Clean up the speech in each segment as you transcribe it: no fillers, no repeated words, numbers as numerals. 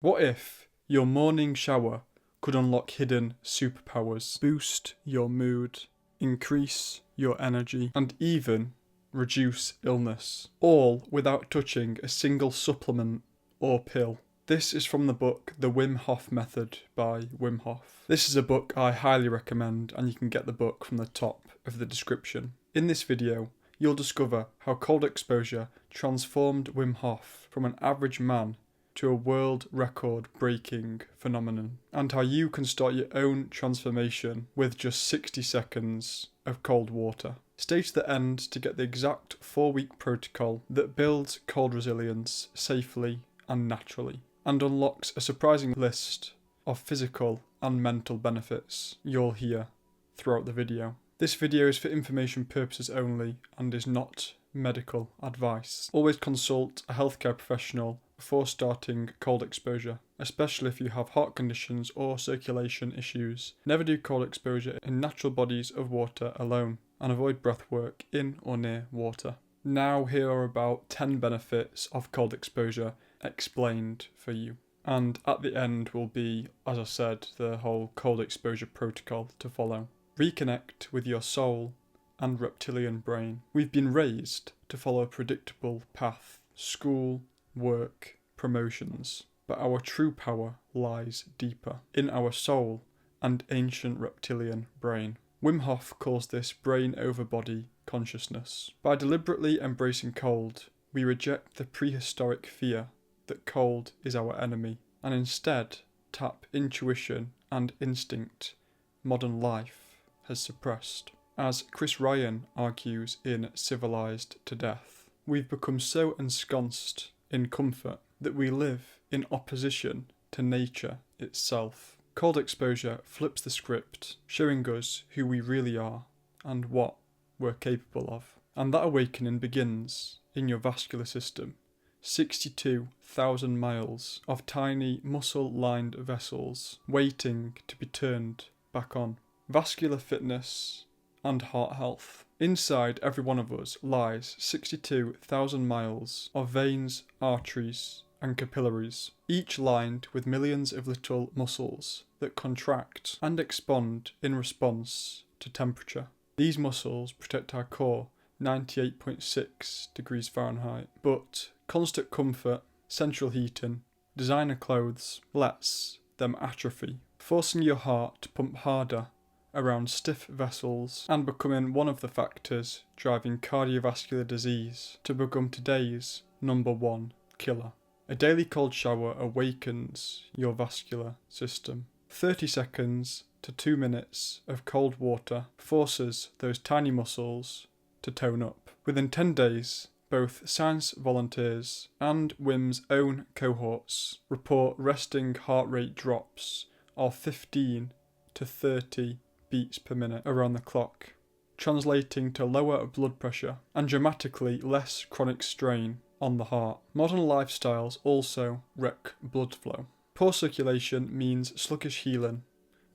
What if your morning shower could unlock hidden superpowers, boost your mood, increase your energy, and even reduce illness, all without touching a single supplement or pill? This is from the book The Wim Hof Method by Wim Hof. This is a book I highly recommend, and you can get the book from the top of the description. In this video, you'll discover how cold exposure transformed Wim Hof from an average man to a world record breaking phenomenon, and how you can start your own transformation with just 60 seconds of cold water. Stay to the end to get the exact 4-week protocol that builds cold resilience safely and naturally, and unlocks a surprising list of physical and mental benefits you'll hear throughout the video. This video is for information purposes only and is not medical advice. Always consult a healthcare professional before starting cold exposure, especially if you have heart conditions or circulation issues. Never do cold exposure in natural bodies of water alone, and avoid breath work in or near water. Now here are about 10 benefits of cold exposure explained for you. And at the end will be, as I said, the whole cold exposure protocol to follow. Reconnect with your soul and reptilian brain. We've been raised to follow a predictable path: school, work, promotions. But our true power lies deeper, in our soul and ancient reptilian brain. Wim Hof calls this brain over body consciousness. By deliberately embracing cold, we reject the prehistoric fear that cold is our enemy, and instead tap intuition and instinct modern life has suppressed. As Chris Ryan argues in Civilized to Death, we've become so ensconced in comfort that we live in opposition to nature itself. Cold exposure flips the script, showing us who we really are and what we're capable of. And that awakening begins in your vascular system. 62,000 miles of tiny muscle-lined vessels waiting to be turned back on. Vascular fitness and heart health. Inside every one of us lies 62,000 miles of veins, arteries, and capillaries, each lined with millions of little muscles that contract and expand in response to temperature. These muscles protect our core 98.6 degrees Fahrenheit, but constant comfort, central heating, designer clothes lets them atrophy, forcing your heart to pump harder around stiff vessels and becoming one of the factors driving cardiovascular disease to become today's #1 killer. A daily cold shower awakens your vascular system. 30 seconds to 2 minutes of cold water forces those tiny muscles to tone up. Within 10 days, both science volunteers and Wim's own cohorts report resting heart rate drops of 15 to 30 beats per minute around the clock, translating to lower blood pressure and dramatically less chronic strain on the heart. Modern lifestyles also wreck blood flow. Poor circulation means sluggish healing,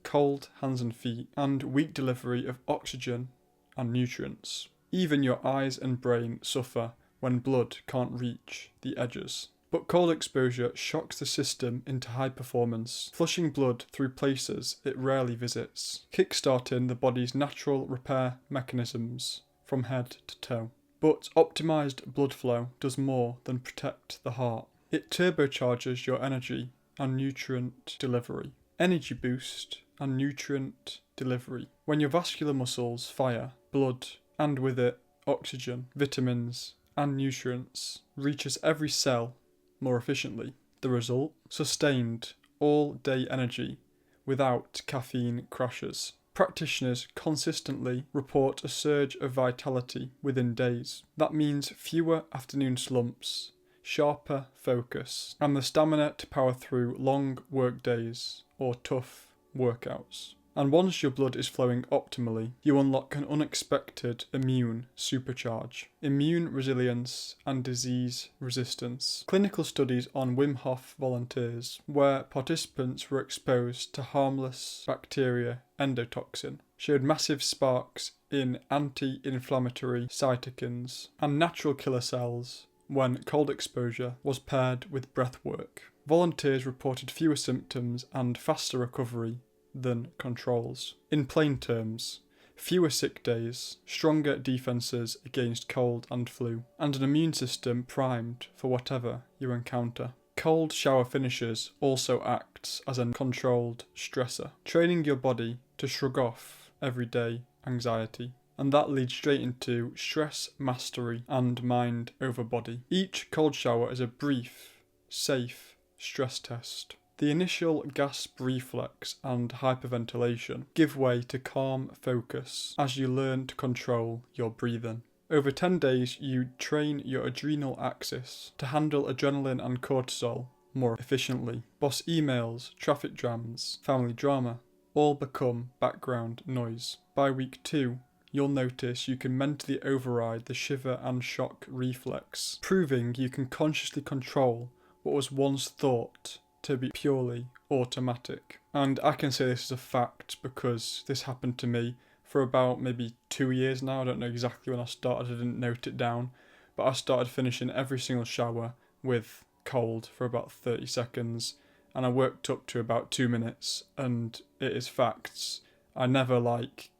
cold hands and feet, and weak delivery of oxygen and nutrients. Even your eyes and brain suffer when blood can't reach the edges. But cold exposure shocks the system into high performance, flushing blood through places it rarely visits, kickstarting the body's natural repair mechanisms from head to toe. But optimized blood flow does more than protect the heart. It turbocharges your energy and nutrient delivery. Energy boost and nutrient delivery. When your vascular muscles fire, blood, and with it oxygen, vitamins, and nutrients, reaches every cell more efficiently. The result? Sustained all-day energy without caffeine crashes. Practitioners consistently report a surge of vitality within days. That means fewer afternoon slumps, sharper focus, and the stamina to power through long work days or tough workouts. And once your blood is flowing optimally, you unlock an unexpected immune supercharge, immune resilience and disease resistance. Clinical studies on Wim Hof volunteers, where participants were exposed to harmless bacteria endotoxin, showed massive sparks in anti-inflammatory cytokines and natural killer cells when cold exposure was paired with breath work. Volunteers reported fewer symptoms and faster recovery than controls. In plain terms, fewer sick days, stronger defences against cold and flu, and an immune system primed for whatever you encounter. Cold shower finishes also acts as a controlled stressor, training your body to shrug off everyday anxiety. And that leads straight into stress mastery and mind over body. Each cold shower is a brief, safe stress test. The initial gasp reflex and hyperventilation give way to calm focus as you learn to control your breathing. Over 10 days, you train your adrenal axis to handle adrenaline and cortisol more efficiently. Boss emails, traffic jams, family drama all become background noise. By week 2, you'll notice you can mentally override the shiver and shock reflex, proving you can consciously control what was once thought to be purely automatic. And I can say this is a fact because this happened to me for about maybe 2 years now. I don't know exactly when I started, I didn't note it down, but I started finishing every single shower with cold for about 30 seconds, and I worked up to about 2 minutes, and it is facts. I never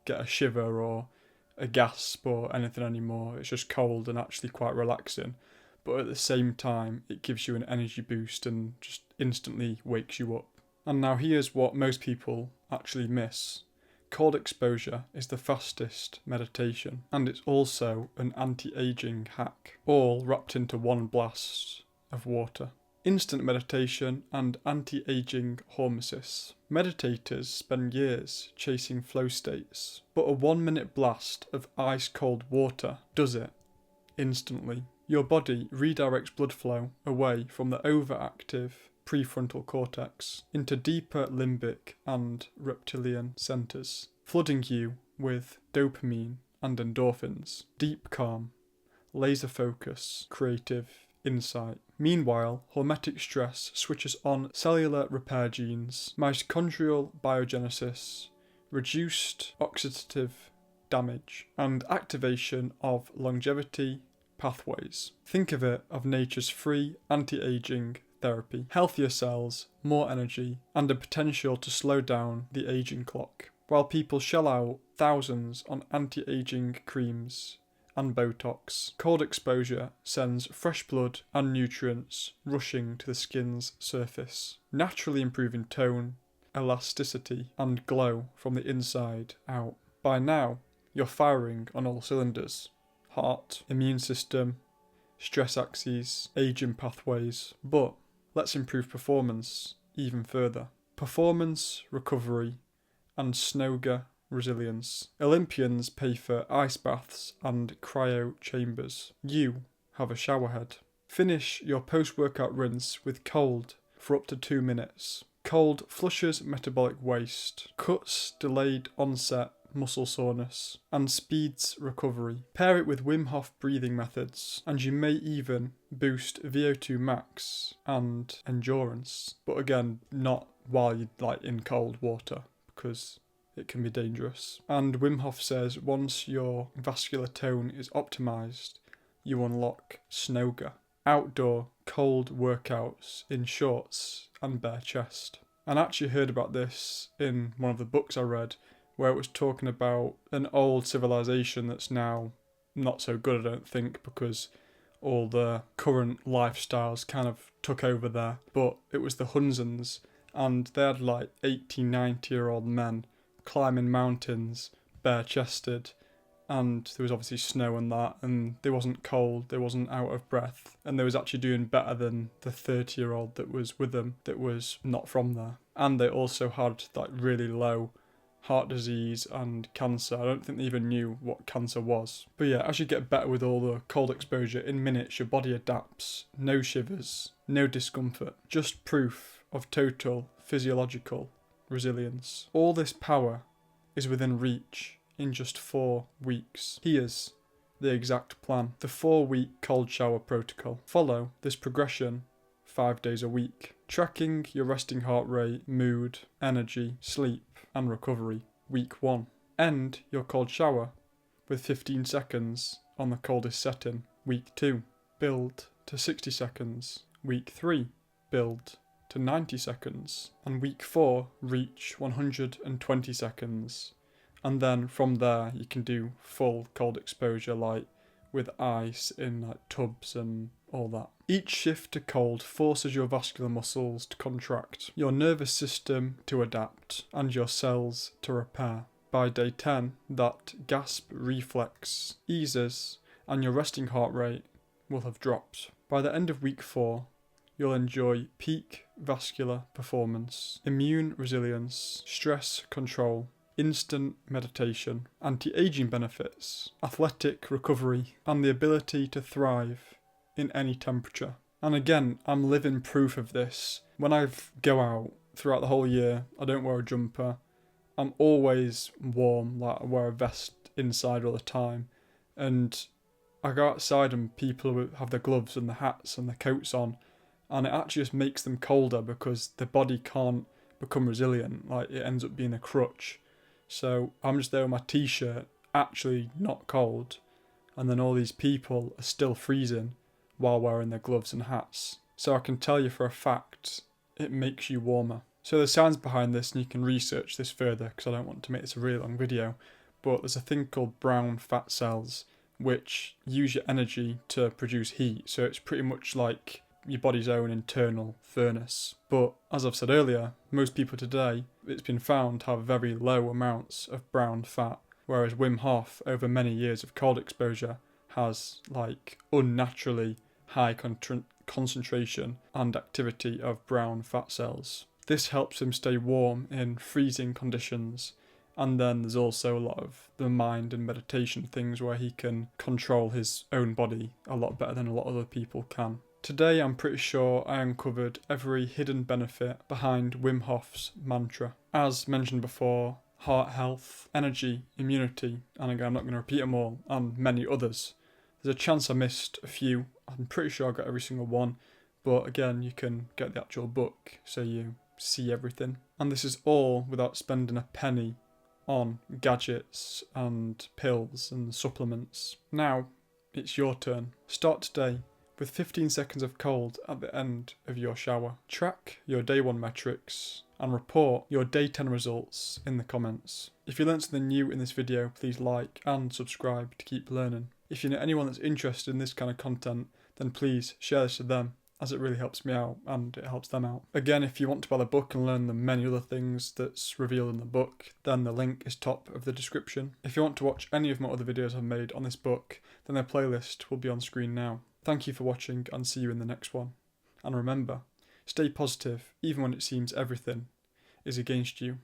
get a shiver or a gasp or anything anymore. It's just cold and actually quite relaxing, but at the same time it gives you an energy boost and just instantly wakes you up. And now here's what most people actually miss. Cold exposure is the fastest meditation, and it's also an anti-aging hack, all wrapped into one blast of water. Instant meditation and anti-aging hormesis. Meditators spend years chasing flow states, but a 1-minute blast of ice-cold water does it instantly. Your body redirects blood flow away from the overactive prefrontal cortex into deeper limbic and reptilian centres, flooding you with dopamine and endorphins, deep calm, laser focus, creative insight. Meanwhile, hormetic stress switches on cellular repair genes, mitochondrial biogenesis, reduced oxidative damage, and activation of longevity pathways. Think of it of nature's free anti-aging therapy. Healthier cells, more energy, and a potential to slow down the aging clock. While people shell out thousands on anti-aging creams and Botox, cold exposure sends fresh blood and nutrients rushing to the skin's surface, naturally improving tone, elasticity, and glow from the inside out. By now, you're firing on all cylinders. Heart, immune system, stress axes, aging pathways, but let's improve performance even further. Performance, recovery, and Snowga resilience. Olympians pay for ice baths and cryo chambers. You have a showerhead. Finish your post-workout rinse with cold for up to 2 minutes. Cold flushes metabolic waste, cuts delayed onset muscle soreness, and speeds recovery. Pair it with Wim Hof breathing methods, and you may even boost VO2 max and endurance. But again, not while you're in cold water, because it can be dangerous. And Wim Hof says once your vascular tone is optimized, you unlock Snowga. Outdoor cold workouts in shorts and bare chest. And I actually heard about this in one of the books I read, where it was talking about an old civilization that's now not so good, I don't think, because all the current lifestyles kind of took over there. But it was the Hunsons, and they had 80, 90-year-old men climbing mountains, bare-chested, and there was obviously snow and that, and they wasn't cold, they wasn't out of breath, and they was actually doing better than the 30-year-old that was with them that was not from there. And they also had really low heart disease and cancer. I don't think they even knew what cancer was. But yeah, as you get better with all the cold exposure, in minutes your body adapts. No shivers, no discomfort, just proof of total physiological resilience. All this power is within reach in just 4 weeks. Here's the exact plan. The 4-week cold shower protocol. Follow this progression 5 days a week. Tracking your resting heart rate, mood, energy, sleep, and recovery. Week 1. End your cold shower with 15 seconds on the coldest setting. Week 2. Build to 60 seconds. Week 3. Build to 90 seconds, and week 4 reach 120 seconds, and then from there you can do full cold exposure, like with ice in like tubs and all that. Each shift to cold forces your vascular muscles to contract, your nervous system to adapt, and your cells to repair. By day 10, that gasp reflex eases and your resting heart rate will have dropped. By the end of week 4, you'll enjoy peak vascular performance, immune resilience, stress control, instant meditation, anti-aging benefits, athletic recovery, and the ability to thrive in any temperature. And again, I'm living proof of this. When I go out throughout the whole year, I don't wear a jumper. I'm always warm, like I wear a vest inside all the time. And I go outside and people have their gloves and the hats and the coats on, and it actually just makes them colder because the body can't become resilient. Like, it ends up being a crutch. So I'm just there with my t-shirt, actually not cold, and then all these people are still freezing while wearing their gloves and hats. So I can tell you for a fact, it makes you warmer. So there's science behind this, and you can research this further because I don't want to make this a really long video, but there's a thing called brown fat cells which use your energy to produce heat. So it's pretty much like your body's own internal furnace. But as I've said earlier, most people today, it's been found, have very low amounts of brown fat, whereas Wim Hof, over many years of cold exposure, has like unnaturally high concentration and activity of brown fat cells. This helps him stay warm in freezing conditions. And then there's also a lot of the mind and meditation things where he can control his own body a lot better than a lot of other people can. Today I'm pretty sure I uncovered every hidden benefit behind Wim Hof's mantra. As mentioned before, heart health, energy, immunity, and again I'm not going to repeat them all, and many others. There's a chance I missed a few. I'm pretty sure I got every single one, but again you can get the actual book so you see everything. And this is all without spending a penny on gadgets and pills and supplements. Now it's your turn. Start today with 15 seconds of cold at the end of your shower. Track your day 1 metrics and report your day 10 results in the comments. If you learned something new in this video, please like and subscribe to keep learning. If you know anyone that's interested in this kind of content, then please share this with them, as it really helps me out and it helps them out. Again, if you want to buy the book and learn the many other things that's revealed in the book, then the link is top of the description. If you want to watch any of my other videos I've made on this book, then their playlist will be on screen now. Thank you for watching and see you in the next one. And remember, stay positive even when it seems everything is against you.